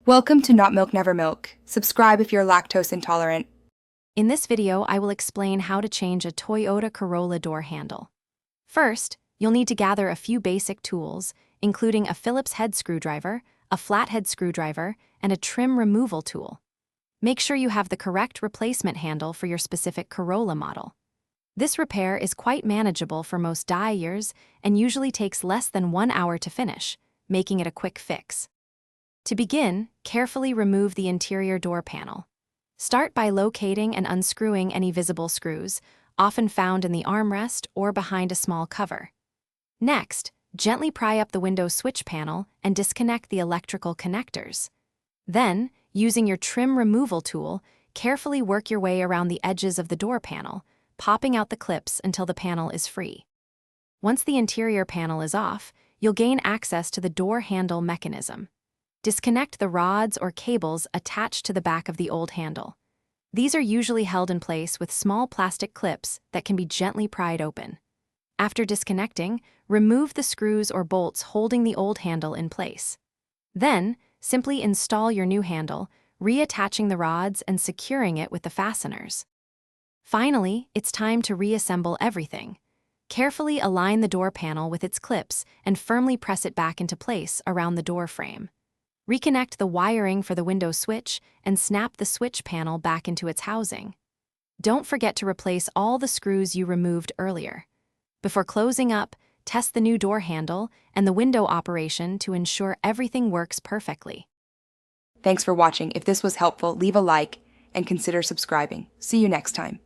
Welcome to Not Milk Never Milk. Subscribe if you're lactose intolerant. In this video, I will explain how to change a Toyota Corolla door handle. First, you'll need to gather a few basic tools, including a Phillips head screwdriver, a flathead screwdriver, and a trim removal tool. Make sure you have the correct replacement handle for your specific Corolla model. This repair is quite manageable for most dye-years and usually takes less than 1 hour to finish, making it a quick fix. To begin, carefully remove the interior door panel. Start by locating and unscrewing any visible screws, often found in the armrest or behind a small cover. Next, gently pry up the window switch panel and disconnect the electrical connectors. Then, using your trim removal tool, carefully work your way around the edges of the door panel, popping out the clips until the panel is free. Once the interior panel is off, you'll gain access to the door handle mechanism. Disconnect the rods or cables attached to the back of the old handle. These are usually held in place with small plastic clips that can be gently pried open. After disconnecting, remove the screws or bolts holding the old handle in place. Then, simply install your new handle, reattaching the rods and securing it with the fasteners. Finally, it's time to reassemble everything. Carefully align the door panel with its clips and firmly press it back into place around the door frame. Reconnect the wiring for the window switch and snap the switch panel back into its housing. Don't forget to replace all the screws you removed earlier. Before closing up, test the new door handle and the window operation to ensure everything works perfectly. Thanks for watching. If this was helpful, leave a like and consider subscribing. See you next time.